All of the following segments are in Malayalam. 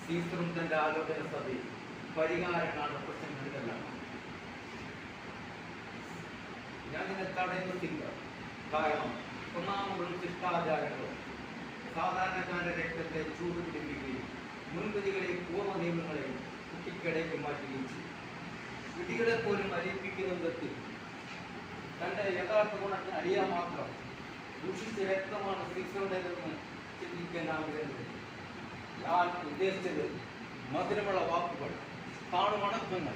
സീസറും തന്റെ ആലോചന സഭയിൽ പരിഹാരം കാണുന്ന പ്രശ്നങ്ങളിലെല്ലാം ഞാനിനെ തടയുന്നില്ല. കാരണം ഒന്നാമതും ശിഷ്ടാചാരങ്ങളും സാധാരണക്കാരുടെ രക്തത്തെ ചൂട് പിടിപ്പിക്കുകയും മുൻവിധികളെയും പൂർവ്വ നിയമങ്ങളെയും കുട്ടിക്കടയ്ക്ക് മാറ്റുകയും ചെയ്യും. വിധികളെ പോലും അലിയിപ്പിക്കുന്ന വിധത്തിൽ തന്റെ യഥാർത്ഥ ഗുണത്തിന് അടിയാൻ മാത്രം ദൂഷിച്ച രക്തമാണ് സീസറുടേതെന്ന് ചിന്തിക്കാനാകുന്നത്. ഞാൻ ഉദ്ദേശിച്ചത് മധുരമുള്ള വാക്കുകൾ, കാണുമണക്കങ്ങൾ,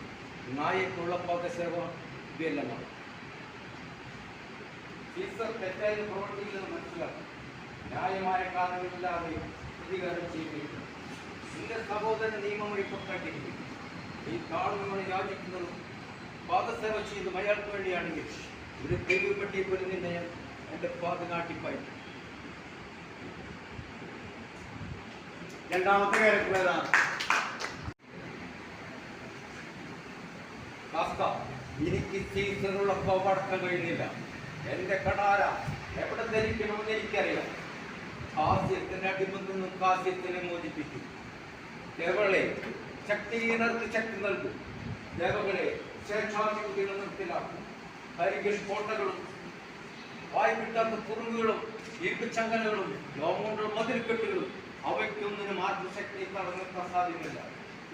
നായക്കുള്ള പകസേവ ഇവയെല്ലാമാണ്. സീസർ തെറ്റായ പ്രവർത്തിയില്ലെന്ന് മനസ്സിലാക്കും. ന്യായമായ കാരണങ്ങളില്ലാതെയും പ്രതികാരം ചെയ്യുകയും നിന്റെ സഹോദരൻ നിയമം വഴി പുറത്താക്കിയിരിക്കും. ഈ കാണുന്നവനെ യാചിക്കുന്നതും പാദസേവ ചെയ്യുന്നതും അയാൾക്ക് വേണ്ടിയാണെങ്കിൽ ഒരു തെരുവുപെട്ടിയെ പോലെ നിന്നെ എന്റെ പാതനാട്ടിപ്പായി. രണ്ടാമത്തെ കാര്യത്തിലേതാ എനിക്ക് സീസറുള്ള പടക്കം കഴിയുന്നില്ല. എന്റെ കടാര എവിടെ ധരിക്കണമെന്ന് എനിക്കറിയാം. ഹാസ്യത്തിന്റെ അടിമത്തിൽ നിന്നും കാസ്യത്തിനെ മോചിപ്പിക്കും. ദേവകളെ ശക്തിഹീനർക്ക് ശക്തി നൽകും. ദേവകളെ സ്വേച്ഛാധിപതികൾ നിർത്തിലാക്കും. കരികിൽ കോട്ടകളും വായ്പിട്ടാത്ത കുറുങ്ങുകളും ഇരുമ്പുചങ്ങലകളും ലോകങ്ങളുടെ മതിൽക്കെട്ടുകളും അവയ്ക്കൊന്നിനും ആത്മശക്തി തടഞ്ഞെത്താൻ സാധ്യമല്ല.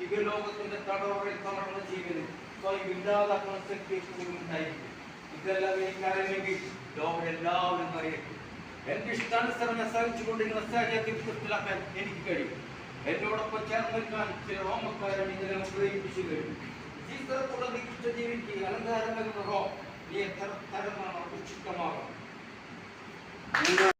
ഇവ ലോകത്തിന്റെ തടവറയിൽ തളർന്ന ജീവന് സ്വയം ഇല്ലാതാക്കുന്ന ശക്തി ഉണ്ടായിരിക്കും. ഇതെല്ലാം എനിക്കറിയില്ലെങ്കിൽ ലോകം എല്ലാവരും അറിയട്ടെ. എന്റെ ഇഷ്ടാനുസരണം സഹിച്ചുകൊണ്ടിരുന്ന സാഹചര്യത്തിൽ നിർത്തലാക്കാൻ എനിക്ക് കഴിയും. എന്നോടൊപ്പം ചേർന്ന് നിൽക്കാൻ ചില റോമക്കാരൻ ഇതിനെ പ്രേരിപ്പിച്ചു കഴിയും. സീസറക്കുള്ള നിശ്ചിത ജീവിക്ക് അലങ്കാരം നൽകുന്ന റോം നീ എത്ര തരമാണ് ഉച്ചിഷ്ടമാകാം.